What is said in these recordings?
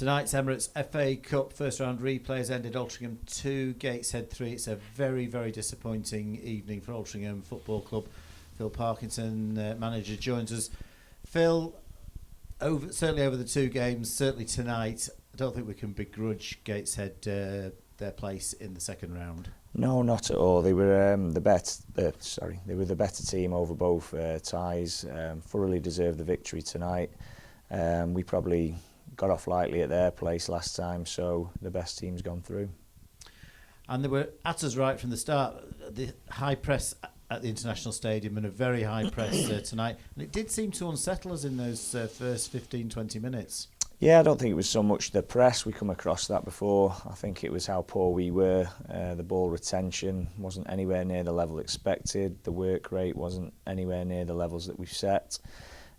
Tonight's Emirates FA Cup first round replays ended Altrincham 2, Gateshead 3. It's a very, very disappointing evening for Altrincham Football Club. Phil Parkinson, manager, joins us. Phil, certainly over the two games, certainly tonight, I don't think we can begrudge Gateshead their place in the second round. No, not at all. They were They were the better team over both ties. Thoroughly deserved the victory tonight. We probably got off lightly at their place last time, so the best team's gone through. And they were at us right from the start. The high press at the International Stadium and a very high press tonight. And it did seem to unsettle us in those first 15-20 minutes. Yeah, I don't think it was so much the press. We come across that before. I think it was how poor we were. The ball retention wasn't anywhere near the level expected. The work rate wasn't anywhere near the levels that we've set.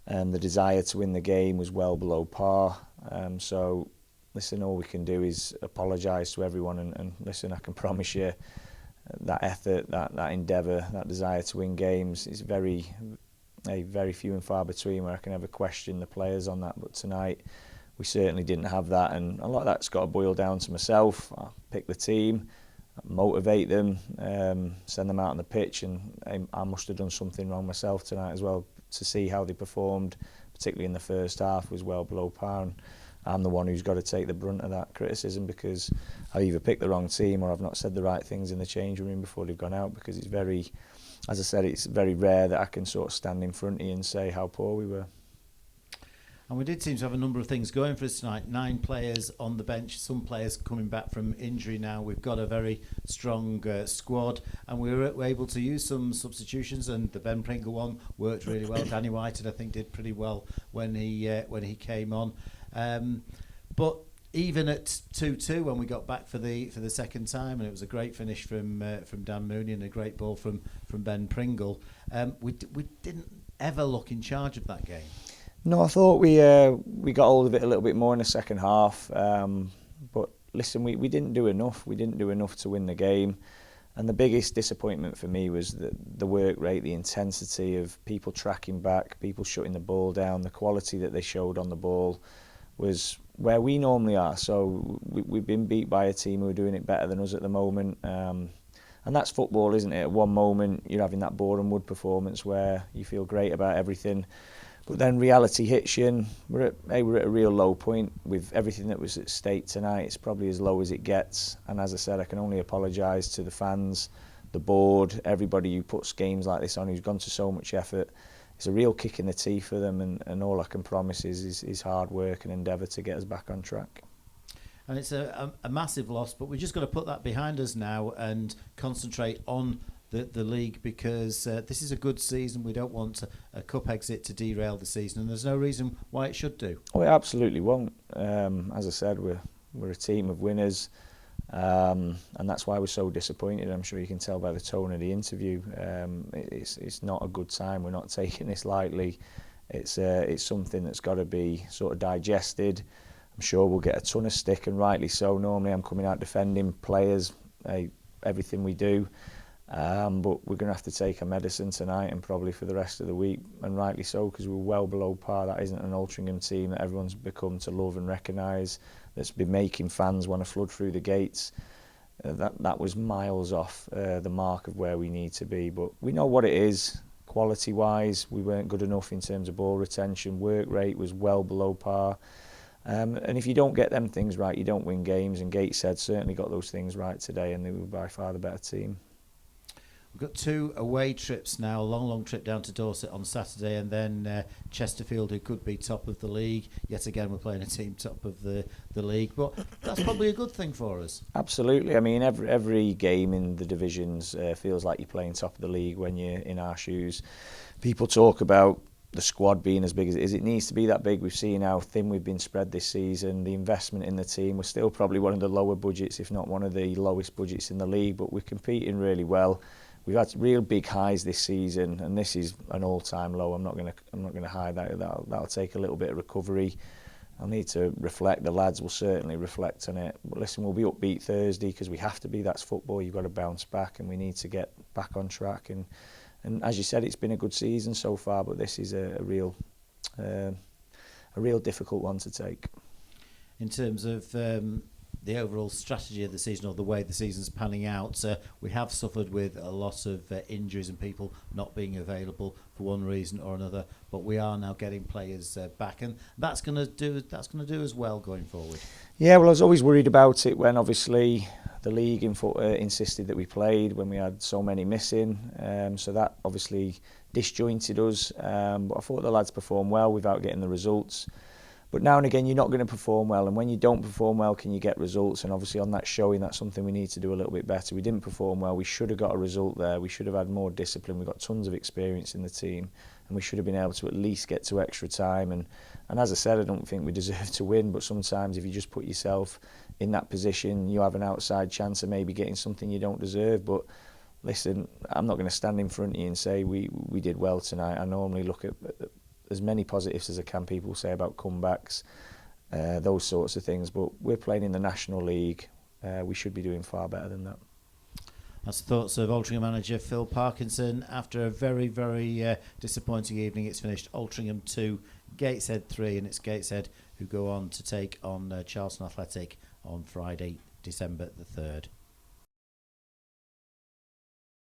The desire to win the game was well below par. So, listen, all we can do is apologise to everyone. And listen, I can promise you that effort, that endeavour, that desire to win games is very few and far between where I can ever question the players on that. But tonight, we certainly didn't have that, and a lot of that's got to boil down to myself. I pick the team, motivate them, send them out on the pitch, and I must have done something wrong myself tonight as well. To see how they performed, particularly in the first half, was well below par, and I'm the one who's got to take the brunt of that criticism because I either picked the wrong team or I've not said the right things in the changing room before they've gone out, because it's very, as I said, it's very rare that I can sort of stand in front of you and say how poor we were. And we did seem to have a number of things going for us tonight. 9 players on the bench, some players coming back from injury now. We've got a very strong squad, and we were able to use some substitutions, and the Ben Pringle one worked really well. Danny White, I think, did pretty well when he came on. But even at 2-2, when we got back for the second time, and it was a great finish from Dan Mooney and a great ball from Ben Pringle, we didn't ever look in charge of that game. No, I thought we got hold of it a little bit more in the second half. But listen, we didn't do enough. We didn't do enough to win the game. And the biggest disappointment for me was the work rate, the intensity of people tracking back, people shutting the ball down, the quality that they showed on the ball was where we normally are. So we've been beat by a team who are doing it better than us at the moment. And that's football, isn't it? At one moment, you're having that Boreham Wood performance where you feel great about everything. But then reality hits you, and we're at a real low point with everything that was at stake tonight. It's probably as low as it gets. And as I said, I can only apologise to the fans, the board, everybody who puts games like this on, who's gone to so much effort. It's a real kick in the teeth for them, and all I can promise is hard work and endeavour to get us back on track. And it's a massive loss, but we've just got to put that behind us now and concentrate on the league, because this is a good season. We don't want a cup exit to derail the season, and there's no reason why it should do. Oh, it absolutely won't. As I said, we're a team of winners, and that's why we're so disappointed. I'm sure you can tell by the tone of the interview. It's not a good time. We're not taking this lightly. It's something that's got to be sort of digested. I'm sure we'll get a ton of stick, and rightly so. Normally I'm coming out defending players, everything we do. But we're going to have to take a medicine tonight and probably for the rest of the week, and rightly so, because we're well below par. That isn't an Altrincham team that everyone's become to love and recognise, that's been making fans want to flood through the gates. That was miles off the mark of where we need to be. But we know what it is. Quality-wise, we weren't good enough in terms of ball retention. Work rate was well below par. And if you don't get them things right, you don't win games. And Gateshead certainly got those things right today, and they were by far the better team. We've got 2 away trips now, a long trip down to Dorset on Saturday, and then Chesterfield, who could be top of the league. Yet again, we're playing a team top of the league, but that's probably a good thing for us. Absolutely. I mean, every game in the divisions feels like you're playing top of the league when you're in our shoes. People talk about the squad being as big as it is. It needs to be that big. We've seen how thin we've been spread this season. The investment in the team, we're still probably one of the lower budgets, if not one of the lowest budgets in the league, but we're competing really well. We've had real big highs this season, and this is an all-time low. I'm not going to hide that. That'll take a little bit of recovery. I'll need to reflect. The lads will certainly reflect on it. But listen, we'll be upbeat Thursday because we have to be. That's football. You've got to bounce back, and we need to get back on track. And as you said, it's been a good season so far, but this is a real difficult one to take. in terms of the overall strategy of the season or the way the season's panning out. We have suffered with a lot of injuries and people not being available for one reason or another, but we are now getting players back, and that's going to do as well going forward. Yeah, well, I was always worried about it when obviously the league insisted that we played when we had so many missing, so that obviously disjointed us, but I thought the lads performed well without getting the results. But now and again, you're not going to perform well, and when you don't perform well, can you get results? And obviously on that showing, that's something we need to do a little bit better. We didn't perform well. We should have got a result there. We should have had more discipline. We've got tons of experience in the team, and we should have been able to at least get to extra time. And as I said, I don't think we deserve to win, but sometimes if you just put yourself in that position, you have an outside chance of maybe getting something you don't deserve. But listen, I'm not going to stand in front of you and say we did well tonight. I normally look at as many positives as I can. People say about comebacks, those sorts of things, but we're playing in the National League. We should be doing far better than that. That's the thoughts of Altrincham manager Phil Parkinson after a very, very disappointing evening. It's finished Altrincham 2, Gateshead 3, and it's Gateshead who go on to take on Charlton Athletic on Friday, December the 3rd.